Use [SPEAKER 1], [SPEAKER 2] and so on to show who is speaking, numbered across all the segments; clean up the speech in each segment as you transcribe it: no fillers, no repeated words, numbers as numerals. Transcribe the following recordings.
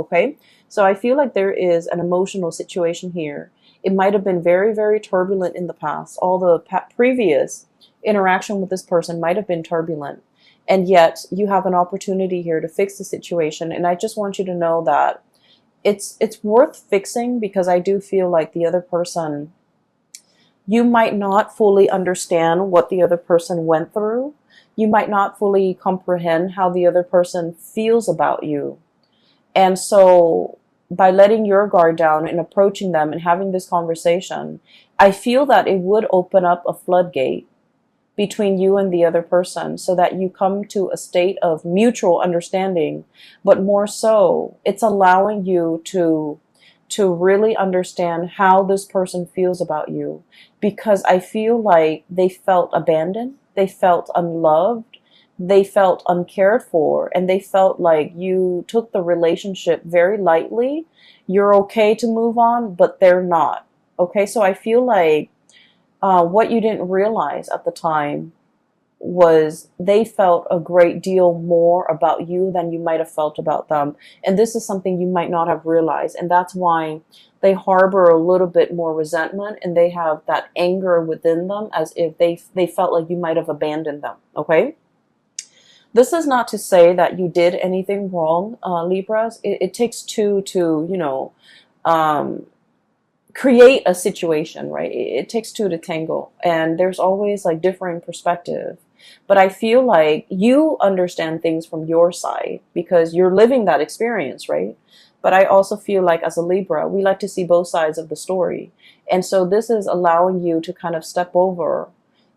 [SPEAKER 1] okay? So I feel like there is an emotional situation here. It might have been very, very turbulent in the past. All the previous interaction with this person might have been turbulent. And yet you have an opportunity here to fix the situation. And I just want you to know that it's worth fixing, because I do feel like the other person, you might not fully understand what the other person went through. You might not fully comprehend how the other person feels about you. And so by letting your guard down and approaching them and having this conversation, I feel that it would open up a floodgate between you and the other person, so that you come to a state of mutual understanding. But more so, it's allowing you to really understand how this person feels about you, because I feel like they felt abandoned, they felt unloved, they felt uncared for, and they felt like you took the relationship very lightly. You're okay to move on, but they're not. Okay, so I feel like what you didn't realize at the time was they felt a great deal more about you than you might have felt about them. And this is something you might not have realized. And that's why they harbor a little bit more resentment, and they have that anger within them, as if they felt like you might have abandoned them. Okay? This is not to say that you did anything wrong, Libras. It takes two to, create a situation, right? It takes two to tango, and there's always like differing perspective. But I feel like you understand things from your side because you're living that experience, right? But I also feel like as a Libra, we like to see both sides of the story. And so this is allowing you to kind of step over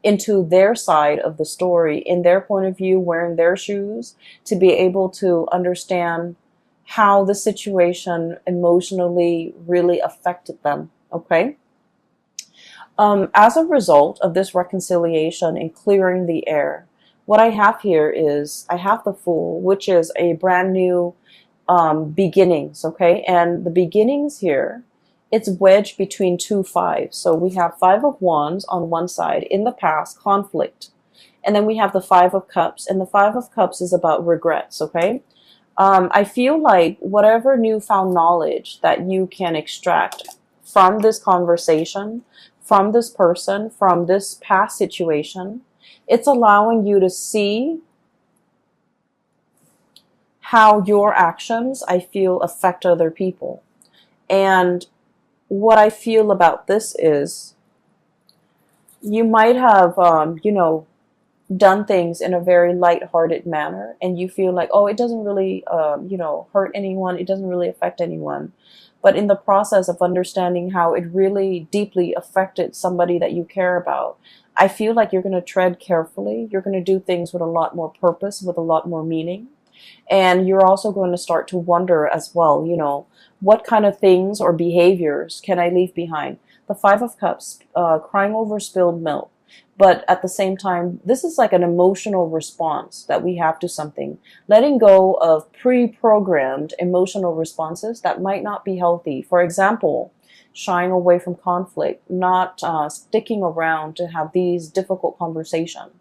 [SPEAKER 1] into their side of the story, in their point of view, wearing their shoes, to be able to understand how the situation emotionally really affected them, okay? As a result of this reconciliation and clearing the air, what I have here is I have the Fool, which is a brand new beginnings, okay? And the beginnings here, it's wedged between two fives. So we have Five of Wands on one side, in the past, conflict. And then we have the Five of Cups, and the Five of Cups is about regrets, okay? I feel like whatever newfound knowledge that you can extract from this conversation, from this person, from this past situation, it's allowing you to see how your actions, I feel, affect other people. And what I feel about this is you might have, done things in a very light-hearted manner, and you feel like, oh, it doesn't really, hurt anyone. It doesn't really affect anyone. But in the process of understanding how it really deeply affected somebody that you care about, I feel like you're going to tread carefully. You're going to do things with a lot more purpose, with a lot more meaning. And you're also going to start to wonder as well, what kind of things or behaviors can I leave behind? The Five of Cups, crying over spilled milk. But at the same time, this is like an emotional response that we have to something. Letting go of pre-programmed emotional responses that might not be healthy. For example, shying away from conflict, not sticking around to have these difficult conversations.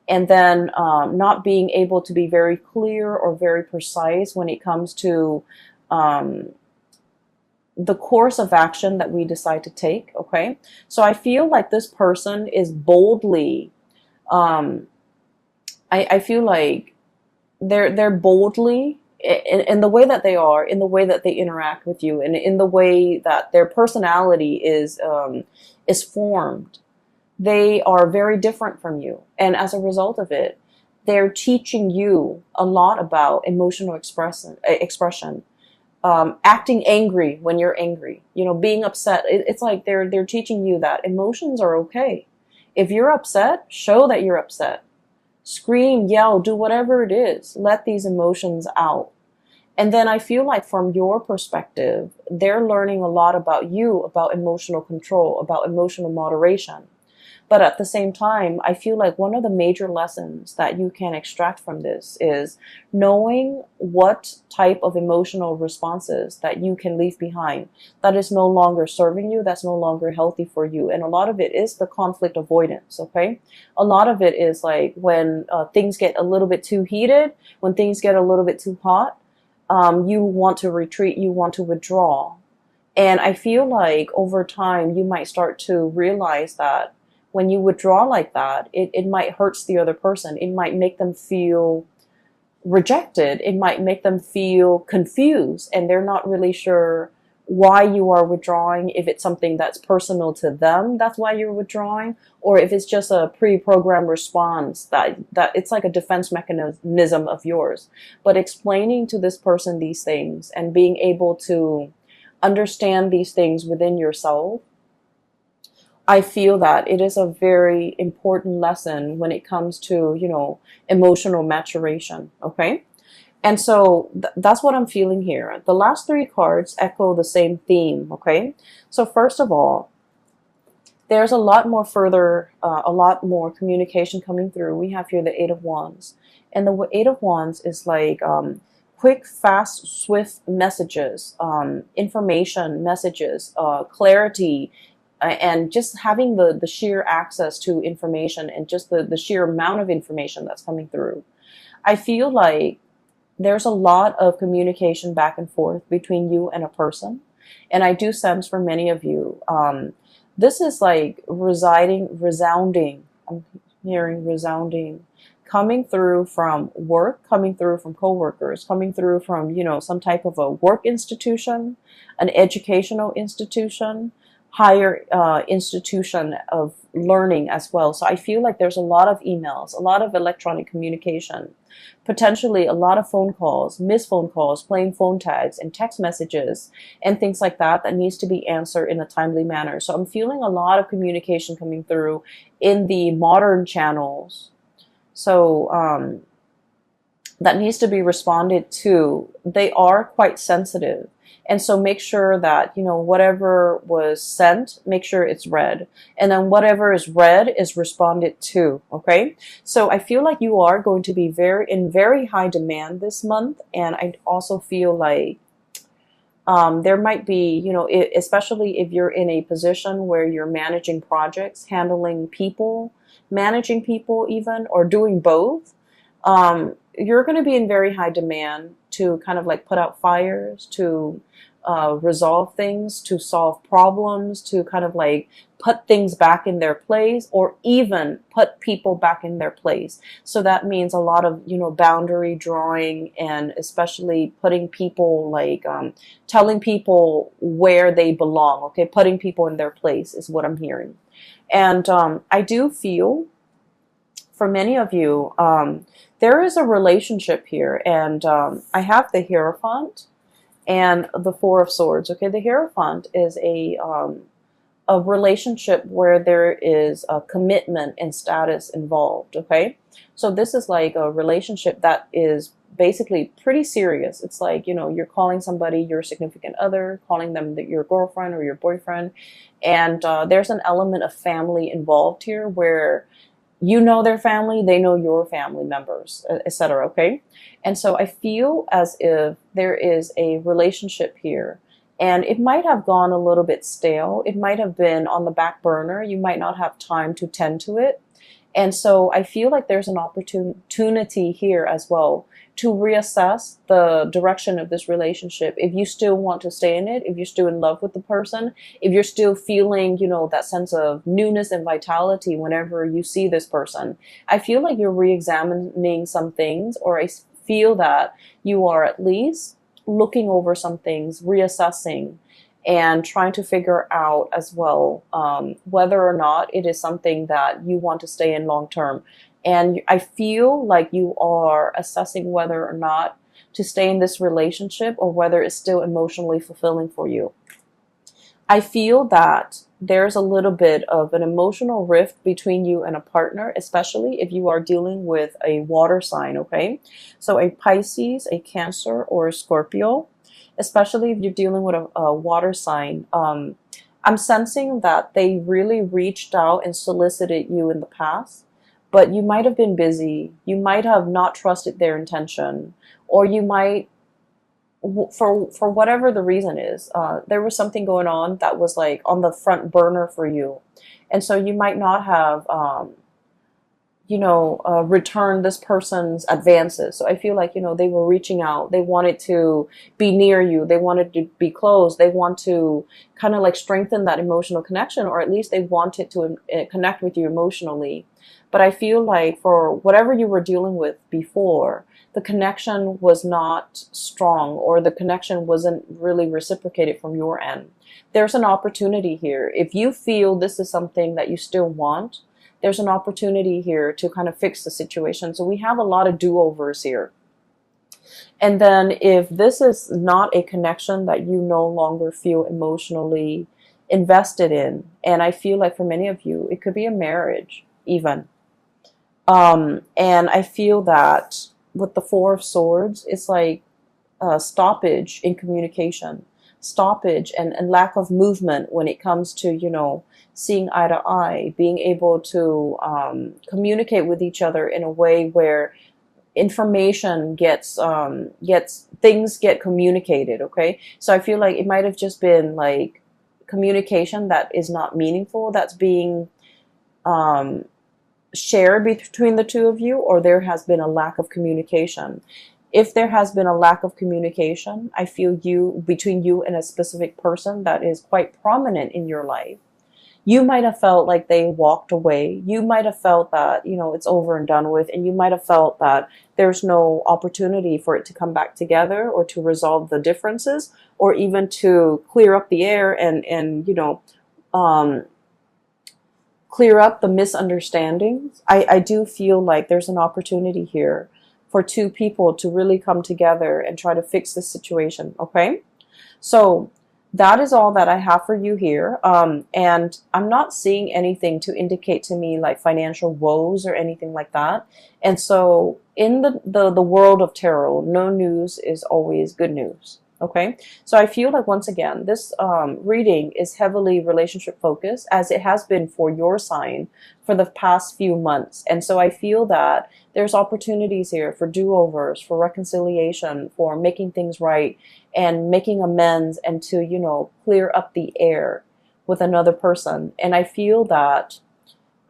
[SPEAKER 1] And then not being able to be very clear or very precise when it comes to the course of action that we decide to take, okay? So I feel like this person is boldly, I feel like they're boldly, in the way that they are, in the way that they interact with you, and in the way that their personality is formed. They are very different from you. And as a result of it, they're teaching you a lot about emotional expression. Acting angry when you're angry, being upset. It's like they're teaching you that emotions are okay. If you're upset, show that you're upset. Scream, yell, do whatever it is. Let these emotions out. And then I feel like from your perspective, they're learning a lot about you, about emotional control, about emotional moderation. But at the same time, I feel like one of the major lessons that you can extract from this is knowing what type of emotional responses that you can leave behind that is no longer serving you, that's no longer healthy for you. And a lot of it is the conflict avoidance, okay? A lot of it is like when things get a little bit too heated, when things get a little bit too hot, You want to retreat, you want to withdraw. And I feel like over time, you might start to realize that when you withdraw like that, it might hurt the other person. It might make them feel rejected. It might make them feel confused and they're not really sure why you are withdrawing, if it's something that's personal to them, that's why you're withdrawing, or if it's just a pre-programmed response that it's like a defense mechanism of yours. But explaining to this person these things and being able to understand these things within yourself, I feel that it is a very important lesson when it comes to, emotional maturation. Okay. And so that's what I'm feeling here. The last three cards echo the same theme. Okay. So first of all, there's a lot more communication coming through. We have here the Eight of Wands. And the Eight of Wands is like, quick, fast, swift messages, information messages, clarity, and just having the sheer access to information and just the sheer amount of information that's coming through. I feel like there's a lot of communication back and forth between you and a person. And I do sense for many of you, this is like resounding. I'm hearing resounding, coming through from work, coming through from coworkers, coming through from, some type of a work institution, an educational institution, higher institution of learning as well. So I feel like there's a lot of emails, a lot of electronic communication, potentially a lot of phone calls, missed phone calls, playing phone tags and text messages and things like that needs to be answered in a timely manner. So I'm feeling a lot of communication coming through in the modern channels. So that needs to be responded to. They are quite sensitive. And so make sure that, whatever was sent, make sure it's read. And then whatever is read is responded to. Okay. So I feel like you are going to be in very high demand this month. And I also feel like there might be, especially if you're in a position where you're managing projects, handling people, managing people even, or doing both, you're going to be in very high demand to kind of like put out fires, to resolve things, to solve problems, to kind of like put things back in their place, or even put people back in their place. So that means a lot of, boundary drawing, and especially putting people like, telling people where they belong. Okay. Putting people in their place is what I'm hearing. And I do feel for many of you, there is a relationship here, and I have the Hierophant and the Four of Swords. Okay, the Hierophant is a relationship where there is a commitment and status involved. Okay, so this is like a relationship that is basically pretty serious. It's like, you're calling somebody your significant other, calling them your girlfriend or your boyfriend, and there's an element of family involved here where you know their family, they know your family members, etc. Okay. And so I feel as if there is a relationship here, and it might have gone a little bit stale. It might have been on the back burner. You might not have time to tend to it. And so I feel like there's an opportunity here as well to reassess the direction of this relationship. If you still want to stay in it, if you're still in love with the person, if you're still feeling, that sense of newness and vitality whenever you see this person, I feel like you're re-examining some things, or I feel that you are at least looking over some things, reassessing, and trying to figure out as well whether or not it is something that you want to stay in long term. And I feel like you are assessing whether or not to stay in this relationship, or whether it's still emotionally fulfilling for you. I feel that there's a little bit of an emotional rift between you and a partner, especially if you are dealing with a water sign. Okay, so a Pisces, a Cancer, or a Scorpio. Especially if you're dealing with a water sign, I'm sensing that they really reached out and solicited you in the past, but you might have been busy. You might have not trusted their intention, or you might, for whatever the reason is, there was something going on that was like on the front burner for you. And so you might not have return this person's advances. So I feel like, they were reaching out. They wanted to be near you. They wanted to be close. They want to kind of like strengthen that emotional connection, or at least they wanted to connect with you emotionally. But I feel like for whatever you were dealing with before, the connection was not strong, or the connection wasn't really reciprocated from your end. There's an opportunity here. If you feel this is something that you still want, there's an opportunity here to kind of fix the situation. So we have a lot of do-overs here. And then if this is not a connection that you no longer feel emotionally invested in, and I feel like for many of you, it could be a marriage even. And I feel that with the Four of Swords, it's like stoppage in communication, stoppage and lack of movement when it comes to, seeing eye to eye, being able to communicate with each other in a way where information things get communicated. Okay. So I feel like it might have just been like communication that is not meaningful, that's being shared between the two of you, or there has been a lack of communication. If there has been a lack of communication, I feel between you and a specific person that is quite prominent in your life, you might have felt like they walked away. You might have felt that, it's over and done with. And you might have felt that there's no opportunity for it to come back together, or to resolve the differences, or even to clear up the air and clear up the misunderstandings. I do feel like there's an opportunity here for two people to really come together and try to fix this situation. Okay. So that is all that I have for you here. And I'm not seeing anything to indicate to me like financial woes or anything like that. And so in the world of tarot, no news is always good news. Okay. So I feel like, once again, this reading is heavily relationship focused, as it has been for your sign for the past few months. And so I feel that there's opportunities here for do-overs, for reconciliation, for making things right and making amends, and to, clear up the air with another person. And I feel that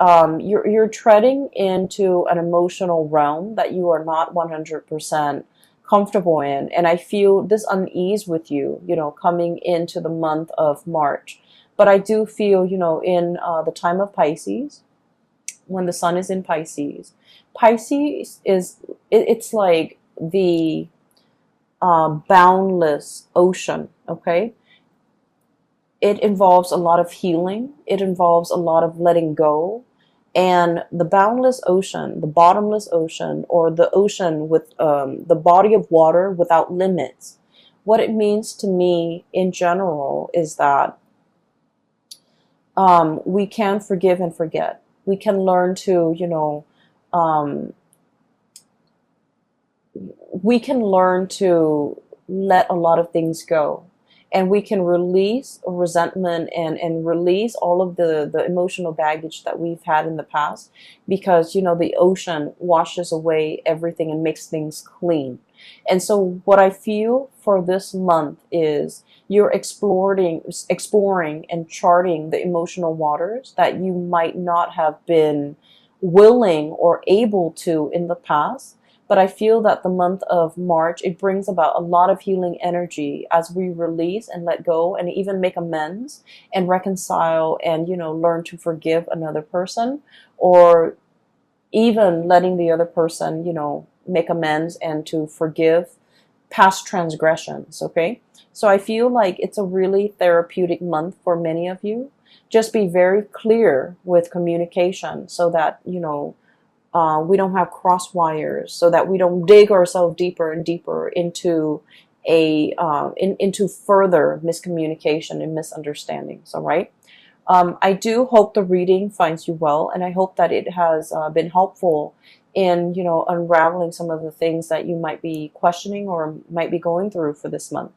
[SPEAKER 1] you're treading into an emotional realm that you are not 100% comfortable in. And I feel this unease with you, coming into the month of March. But I do feel, in the time of Pisces, when the sun is in Pisces, Pisces it's like the boundless ocean. Okay. It involves a lot of healing. It involves a lot of letting go. And the boundless ocean, the bottomless ocean, or the ocean with the body of water without limits, what it means to me in general is that we can forgive and forget. We can learn to, we can learn to let a lot of things go. And we can release resentment and release all of the emotional baggage that we've had in the past, because, the ocean washes away everything and makes things clean. And so what I feel for this month is you're exploring and charting the emotional waters that you might not have been willing or able to in the past. But I feel that the month of March, it brings about a lot of healing energy as we release and let go and even make amends and reconcile and, learn to forgive another person, or even letting the other person, make amends and to forgive past transgressions. Okay. So I feel like it's a really therapeutic month for many of you. Just be very clear with communication so that, we don't have cross wires, so that we don't dig ourselves deeper and deeper into into further miscommunication and misunderstandings. All right. I do hope the reading finds you well, and I hope that it has been helpful in, unraveling some of the things that you might be questioning or might be going through for this month.